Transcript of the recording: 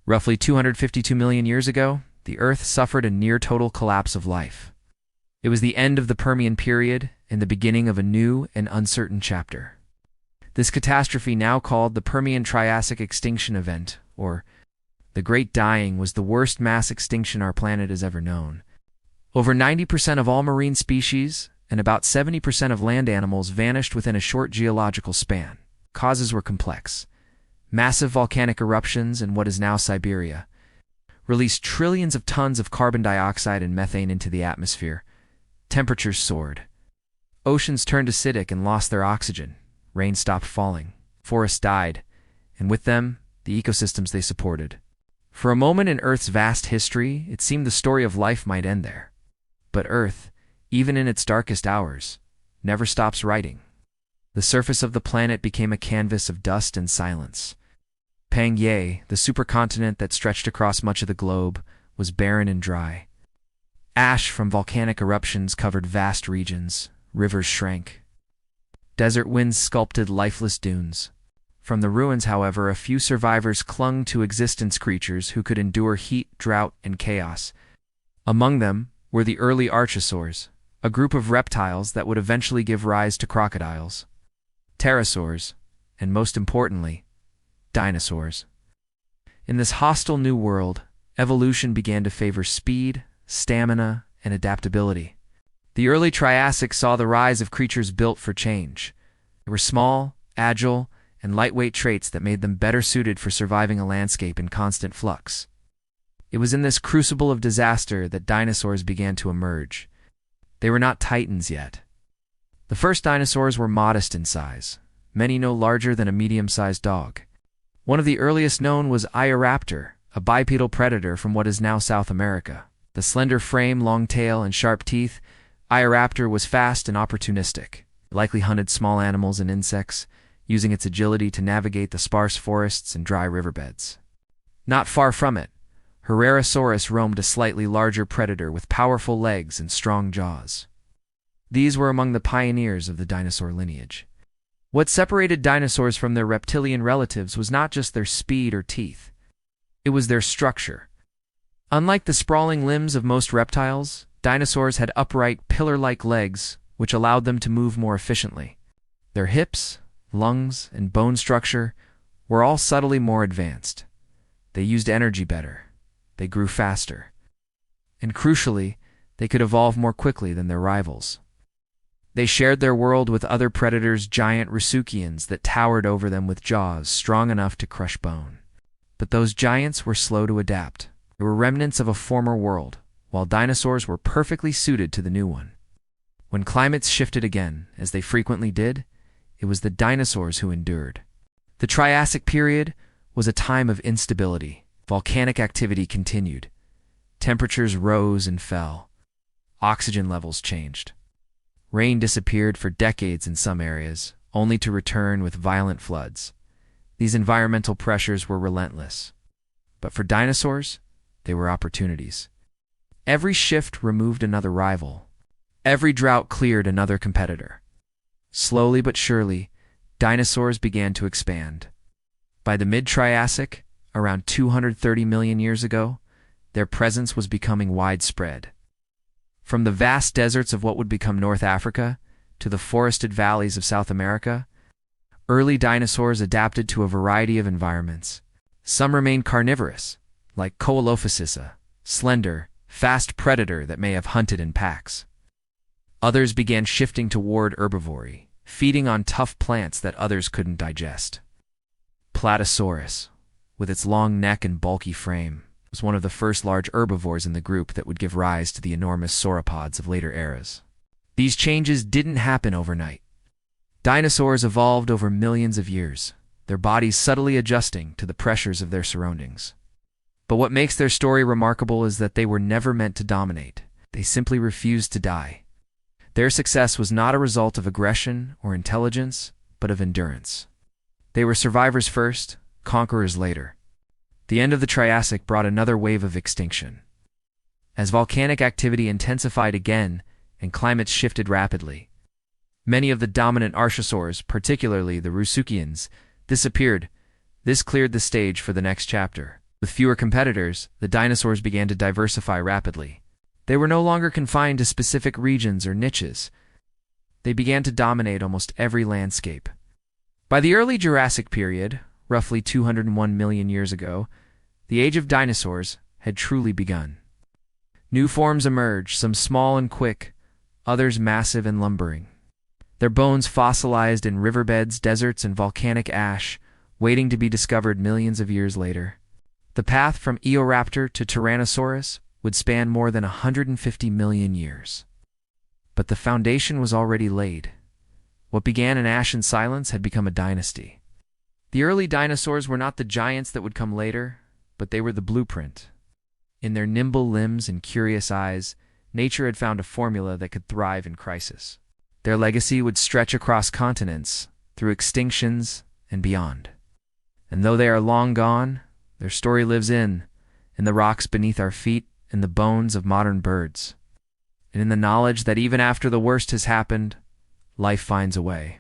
Roughly 252 million years ago, the Earth suffered a near-total collapse of life. It was the end of the Permian period and the beginning of a new and uncertain chapter. This catastrophe, now called the Permian-Triassic extinction event, or the Great Dying, was the worst mass extinction our planet has ever known. Over 90% of all marine species and about 70% of land animals vanished within a short geological span. Causes were complex. Massive volcanic eruptions in what is now Siberia released trillions of tons of carbon dioxide and methane into the atmosphere. Temperatures soared. Oceans turned acidic and lost their oxygen. Rain stopped falling. Forests died, and with them, the ecosystems they supported. For a moment in Earth's vast history, it seemed the story of life might end there. But Earth, even in its darkest hours, never stops writing. The surface of the planet became a canvas of dust and silence. Pangaea, the supercontinent that stretched across much of the globe, was barren and dry. Ash from volcanic eruptions covered vast regions. Rivers shrank. Desert winds sculpted lifeless dunes. From the ruins, however, a few survivors clung to existence, creatures who could endure heat, drought, and chaos. Among them were the early archosaurs, a group of reptiles that would eventually give rise to crocodiles, pterosaurs, and most importantly, dinosaurs. In this hostile new world, evolution began to favor speed, stamina, and adaptability. The early Triassic saw the rise of creatures built for change. They were small, agile, and lightweight, traits that made them better suited for surviving a landscape in constant flux. It was in this crucible of disaster that dinosaurs began to emerge. They were not titans yet. The first dinosaurs were modest in size, many no larger than a medium-sized dog. One of the earliest known was Eiraptor, a bipedal predator from what is now South America. The slender frame, long tail, and sharp teeth, Eiraptor was fast and opportunistic. It likely hunted small animals and insects, using its agility to navigate the sparse forests and dry riverbeds. Not far from it, Herrerasaurus roamed, a slightly larger predator with powerful legs and strong jaws. These were among the pioneers of the dinosaur lineage. What separated dinosaurs from their reptilian relatives was not just their speed or teeth. It was their structure. Unlike the sprawling limbs of most reptiles, dinosaurs had upright, pillar-like legs, which allowed them to move more efficiently. Their hips, lungs, and bone structure were all subtly more advanced. They used energy better. They grew faster. And crucially, they could evolve more quickly than their rivals. They shared their world with other predators, giant Rhesuchians that towered over them with jaws strong enough to crush bone. But those giants were slow to adapt. They were remnants of a former world, while dinosaurs were perfectly suited to the new one. When climates shifted again, as they frequently did, it was the dinosaurs who endured. The Triassic period was a time of instability. Volcanic activity continued. Temperatures rose and fell. Oxygen levels changed. Rain disappeared for decades in some areas, only to return with violent floods. These environmental pressures were relentless. But for dinosaurs, they were opportunities. Every shift removed another rival. Every drought cleared another competitor. Slowly but surely, dinosaurs began to expand. By the mid-Triassic, around 230 million years ago, their presence was becoming widespread. From the vast deserts of what would become North Africa to the forested valleys of South America, early dinosaurs adapted to a variety of environments. Some remained carnivorous, like Coelophysis, a slender, fast predator that may have hunted in packs. Others began shifting toward herbivory, feeding on tough plants that others couldn't digest. Platysaurus, with its long neck and bulky frame, was one of the first large herbivores in the group that would give rise to the enormous sauropods of later eras. These changes didn't happen overnight. Dinosaurs evolved over millions of years, their bodies subtly adjusting to the pressures of their surroundings. But what makes their story remarkable is that they were never meant to dominate. They simply refused to die. Their success was not a result of aggression or intelligence, but of endurance. They were survivors first, conquerors later. The end of the Triassic brought another wave of extinction. As volcanic activity intensified again and climates shifted rapidly, many of the dominant archosaurs, particularly the Rhesuchians, disappeared. This cleared the stage for the next chapter, With fewer competitors, the dinosaurs began to diversify rapidly. They were no longer confined to specific regions or niches. They began to dominate almost every landscape. By the early Jurassic period, roughly 201 million years ago, the age of dinosaurs had truly begun. New forms emerged, some small and quick, others massive and lumbering. Their bones fossilized in riverbeds, deserts, and volcanic ash, waiting to be discovered millions of years later. The path from Eoraptor to Tyrannosaurus would span more than 150 million years. But the foundation was already laid. What began in ash and silence had become a dynasty. The early dinosaurs were not the giants that would come later, but they were the blueprint. In their nimble limbs and curious eyes, nature had found a formula that could thrive in crisis. Their legacy would stretch across continents, through extinctions, and beyond. And though they are long gone, their story lives in the rocks beneath our feet, in the bones of modern birds, and in the knowledge that even after the worst has happened, life finds a way.